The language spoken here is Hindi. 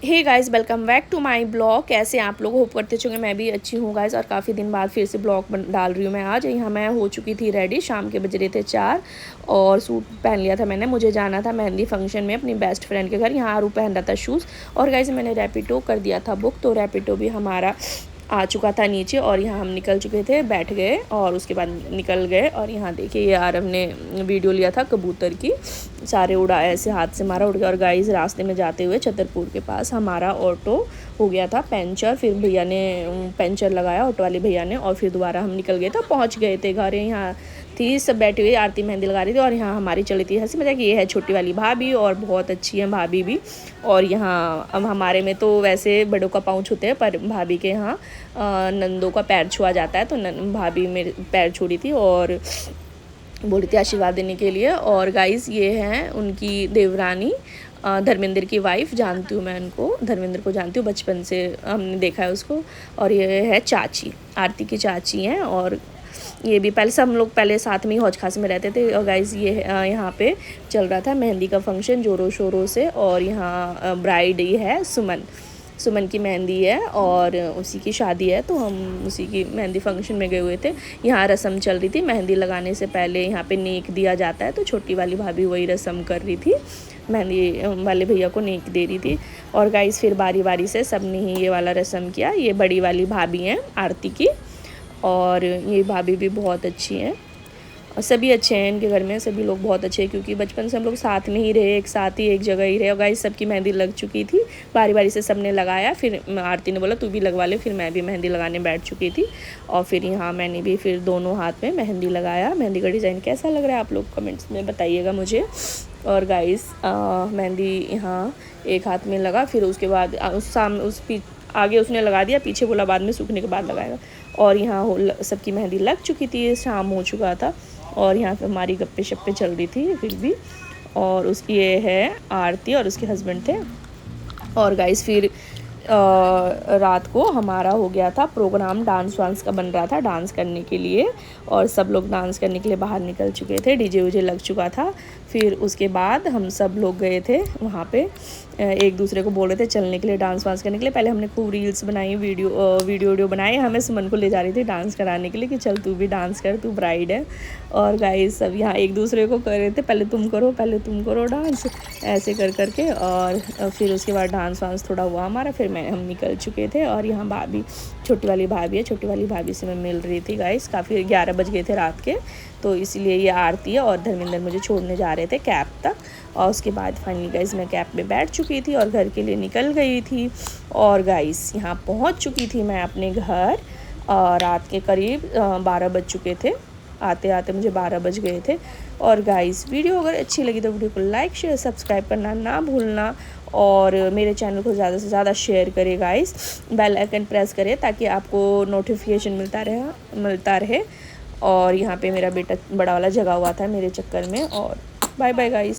Hey guys, welcome back to my blog. कैसे आप लोग? होप करते होंगे मैं भी अच्छी हूँ गाइस। और काफ़ी दिन बाद फिर से ब्लॉग डाल रही हूँ मैं। आज यहाँ मैं हो चुकी थी रेडी, शाम के बज रहे थे 4 और सूट पहन लिया था मैंने। मुझे जाना था मेहंदी फंक्शन में अपनी बेस्ट फ्रेंड के घर। यहाँ आरू पहन रहा था शूज़। और गाइस मैंने रैपिडो कर दिया था बुक, तो रैपिडो भी हमारा आ चुका था नीचे और यहाँ हम निकल चुके थे, बैठ गए और उसके बाद निकल गए। और यहाँ देखिए ये आरव ने वीडियो लिया था कबूतर की, सारे उड़ाए, ऐसे हाथ से मारा, उड़ गया। और गाइस रास्ते में जाते हुए छतरपुर के पास हमारा ऑटो हो गया था पंचर। फिर भैया ने पंचर लगाया, ऑटो वाले भैया ने, और फिर दोबारा हम निकल गए। तो पहुँच गए थे घर। यहाँ थी सब बैठी हुई, आरती मेहंदी लगा रही थी और यहाँ हमारी चली थी हंसी मजाक। ये है छोटी वाली भाभी और बहुत अच्छी है भाभी भी। और यहाँ अब हमारे में तो वैसे बड़ों का पाँव छूते हैं, पर भाभी के यहाँ नंदों का पैर छुआ जाता है। तो भाभी मेरे पैर छू रही थी और बोली थी आशीर्वाद देने के लिए। और गाइस ये हैं उनकी देवरानी, धर्मेंद्र की वाइफ। जानती हूँ मैं उनको, धर्मेंद्र को जानती हूँ, बचपन से हमने देखा है उसको। और ये है चाची, आरती की चाची हैं। और ये भी पहले सब लोग पहले साथ में ही हौज खास में रहते थे। और गाइस ये यहाँ पे चल रहा था मेहंदी का फंक्शन ज़ोरों शोरों से। और यहाँ ब्राइड ये है सुमन, सुमन की मेहंदी है और उसी की शादी है, तो हम उसी की मेहंदी फंक्शन में गए हुए थे। यहाँ रस्म चल रही थी, मेहंदी लगाने से पहले यहाँ पे नेक दिया जाता है, तो छोटी वाली भाभी वही रस्म कर रही थी, मेहंदी वाले भैया को नेक दे रही थी। और गाइस फिर बारी बारी से सब ने ही ये वाला रस्म किया। ये बड़ी वाली भाभी हैं आरती की, और ये भाभी भी बहुत अच्छी हैं और सभी अच्छे हैं इनके घर में, सभी लोग बहुत अच्छे हैं क्योंकि बचपन से हम लोग साथ में ही रहे, एक साथ ही एक जगह ही रहे। और गाइस सबकी मेहंदी लग चुकी थी, बारी बारी से सबने लगाया। फिर आरती ने बोला तू भी लगवा ले, फिर मैं भी मेहंदी लगाने बैठ चुकी थी। और फिर यहाँ मैंने भी फिर दोनों हाथ में मेहंदी लगाया। मेहंदी का डिज़ाइन कैसा लग रहा है आप लोग कमेंट्स में बताइएगा मुझे। और गाइस मेहंदी यहाँ एक हाथ में लगा, फिर उसके बाद आगे उसने लगा दिया, पीछे बोला बाद में सूखने के बाद लगाएगा। और यहाँ सबकी मेहंदी लग चुकी थी, शाम हो चुका था और यहाँ पे हमारी गप्पे शप्पे चल रही थी फिर भी। और उसकी ये है आरती और उसके हस्बैंड थे। और गाइस फिर रात को हमारा हो गया था प्रोग्राम, डांस वांस का बन रहा था डांस करने के लिए, और सब लोग डांस करने के लिए बाहर निकल चुके थे, डीजे वीजे लग चुका था। फिर उसके बाद हम सब लोग गए थे वहाँ पे, एक दूसरे को बोल रहे थे चलने के लिए, डांस वांस करने के लिए। पहले हमने खूब रील्स बनाई, वीडियो बनाए। हमें सुमन को ले जा रही थी डांस कराने के लिए कि चल तू भी डांस कर, तू ब्राइड है। और गाइस सब यहाँ एक दूसरे को कर रहे थे, पहले तुम करो डांस, ऐसे कर करके। और फिर उसके बाद डांस वांस थोड़ा हुआ हमारा, फिर हम निकल चुके थे। और यहाँ भाभी, छोटी वाली भाभी है, छोटी वाली भाभी से मैं मिल रही थी गाइस। काफ़ी 11 बज गए थे रात के, तो इसलिए ये आरती है और धर्मेंद्र मुझे छोड़ने जा रहे थे कैब तक। और उसके बाद फाइनली गाइस मैं कैब में बैठ चुकी थी और घर के लिए निकल गई थी। और गाइस यहाँ पहुँच चुकी थी मैं अपने घर, रात के करीब 12 बज चुके थे, आते आते मुझे 12 बज गए थे। और गाइस वीडियो अगर अच्छी लगी तो वीडियो को लाइक शेयर सब्सक्राइब करना ना भूलना, और मेरे चैनल को ज़्यादा से ज़्यादा शेयर करें गाइस, बेल आइकन प्रेस करें ताकि आपको नोटिफिकेशन मिलता रहे। और यहाँ पे मेरा बेटा बड़ा वाला जगा हुआ था मेरे चक्कर में। और बाय बाय गाइस।